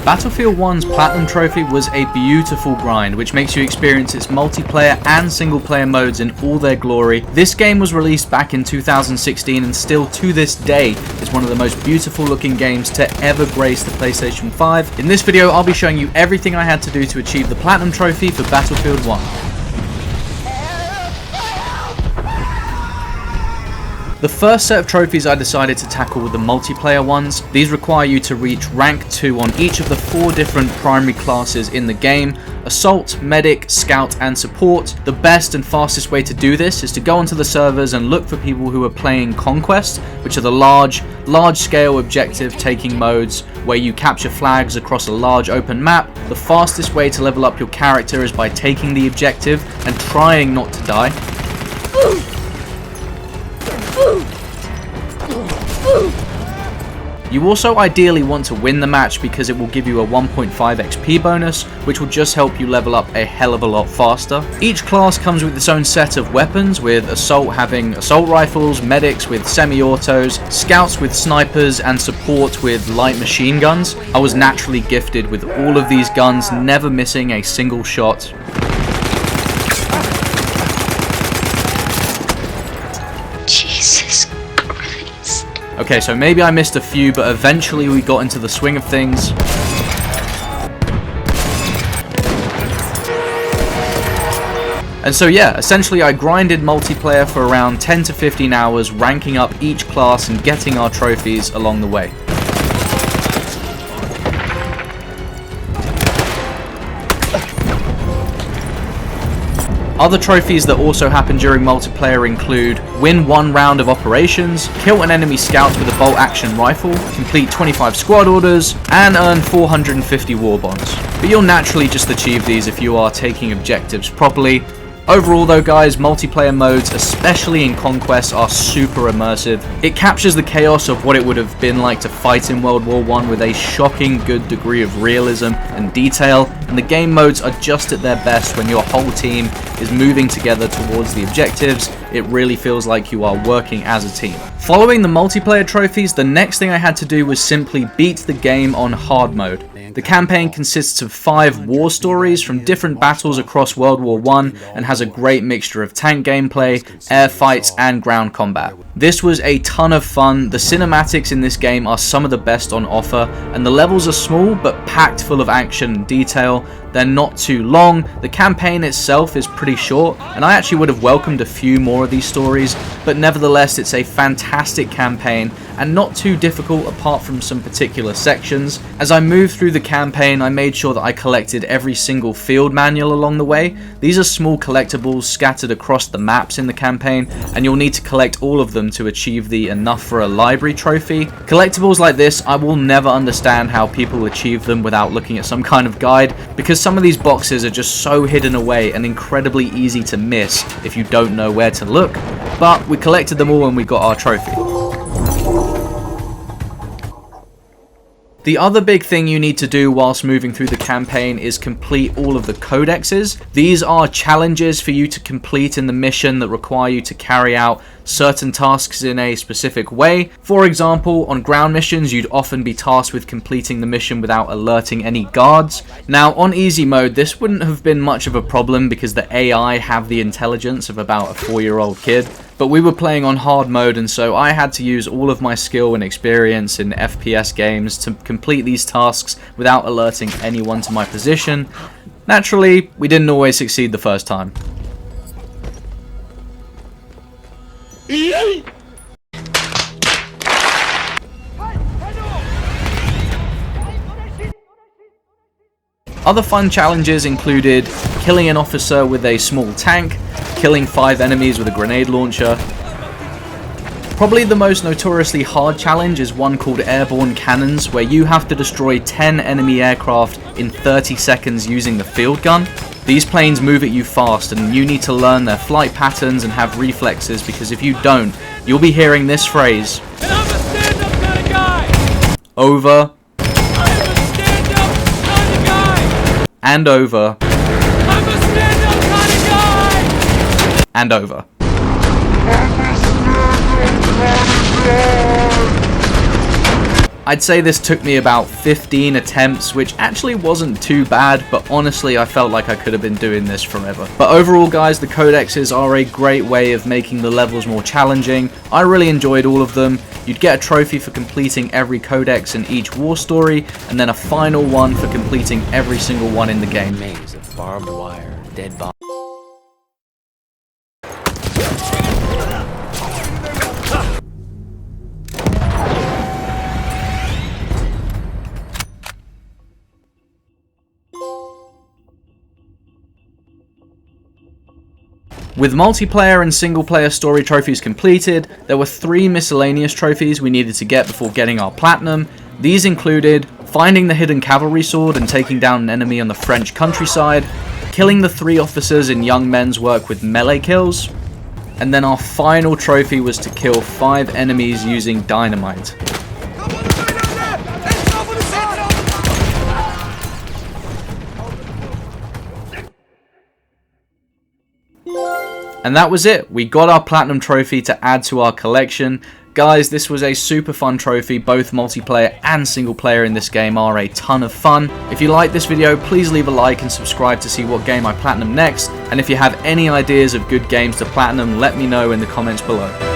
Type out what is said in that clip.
Battlefield 1's Platinum Trophy was a beautiful grind, which makes you experience its multiplayer and single player modes in all their glory. This game was released back in 2016 and still to this day is one of the most beautiful looking games to ever grace the PlayStation 5. In this video, I'll be showing you everything I had to do to achieve the Platinum Trophy for Battlefield 1. The first set of trophies I decided to tackle were the multiplayer ones. These require you to reach rank 2 on each of the 4 different primary classes in the game: Assault, Medic, Scout and Support. The best and fastest way to do this is to go onto the servers and look for people who are playing Conquest, which are the large scale objective taking modes where you capture flags across a large open map. The fastest way to level up your character is by taking the objective and trying not to die. You also ideally want to win the match because it will give you a 1.5 XP bonus, which will just help you level up a hell of a lot faster. Each class comes with its own set of weapons, with Assault having assault rifles, Medics with semi-autos, Scouts with snipers, and Support with light machine guns. I was naturally gifted with all of these guns, never missing a single shot. Jesus Christ. Okay, so maybe I missed a few, but eventually we got into the swing of things. And so yeah, essentially I grinded multiplayer for around 10 to 15 hours, ranking up each class and getting our trophies along the way. Other trophies that also happen during multiplayer include win 1 round of operations, kill an enemy scout with a bolt action rifle, complete 25 squad orders, and earn 450 war bonds. But you'll naturally just achieve these if you are taking objectives properly. Overall though guys, multiplayer modes, especially in Conquest, are super immersive. It captures the chaos of what it would have been like to fight in World War I with a shocking good degree of realism and detail, and the game modes are just at their best when your whole team is moving together towards the objectives. It really feels like you are working as a team. Following the multiplayer trophies, the next thing I had to do was simply beat the game on hard mode. The campaign consists of 5 war stories from different battles across World War I and has a great mixture of tank gameplay, air fights and ground combat. This was a ton of fun. The cinematics in this game are some of the best on offer, and the levels are small but packed full of action and detail. They're not too long, the campaign itself is pretty short, and I actually would have welcomed a few more of these stories, but nevertheless it's a fantastic campaign and not too difficult apart from some particular sections. As I moved through the campaign, I made sure that I collected every single field manual along the way. These are small collectibles scattered across the maps in the campaign, and you'll need to collect all of them to achieve the enough for a library trophy. Collectibles like this, I will never understand how people achieve them without looking at some kind of guide, because some of these boxes are just so hidden away and incredibly easy to miss if you don't know where to look, but we collected them all and we got our trophy. The other big thing you need to do whilst moving through the campaign is complete all of the codexes. These are challenges for you to complete in the mission that require you to carry out certain tasks in a specific way. For example, on ground missions, you'd often be tasked with completing the mission without alerting any guards. Now, on easy mode, this wouldn't have been much of a problem because the AI have the intelligence of about a 4-year-old kid. But we were playing on hard mode, and so I had to use all of my skill and experience in FPS games to complete these tasks without alerting anyone to my position. Naturally, we didn't always succeed the first time. Other fun challenges included killing an officer with a small tank, killing 5 enemies with a grenade launcher. Probably the most notoriously hard challenge is one called Airborne Cannons, where you have to destroy 10 enemy aircraft in 30 seconds using the field gun. These planes move at you fast, and you need to learn their flight patterns and have reflexes, because if you don't, you'll be hearing this phrase. And I'm a stand-up kind of guy! Over. I'm a stand-up kind of guy! And over. I'm a stand-up kind of guy! And over. I'd say this took me about 15 attempts, which actually wasn't too bad, but honestly I felt like I could have been doing this forever. But overall guys, the codexes are a great way of making the levels more challenging. I really enjoyed all of them. You'd get a trophy for completing every codex in each war story, and then a final one for completing every single one in the game. Maze of barbed wire, dead bodies. With multiplayer and single player story trophies completed, there were 3 miscellaneous trophies we needed to get before getting our platinum. These included finding the hidden cavalry sword and taking down an enemy on the French countryside, killing the 3 officers in Young Men's work with melee kills, and then our final trophy was to kill 5 enemies using dynamite. And that was it. We got our platinum trophy to add to our collection. Guys, this was a super fun trophy. Both multiplayer and single player in this game are a ton of fun. If you like this video, please leave a like and subscribe to see what game I platinum next. And if you have any ideas of good games to platinum, let me know in the comments below.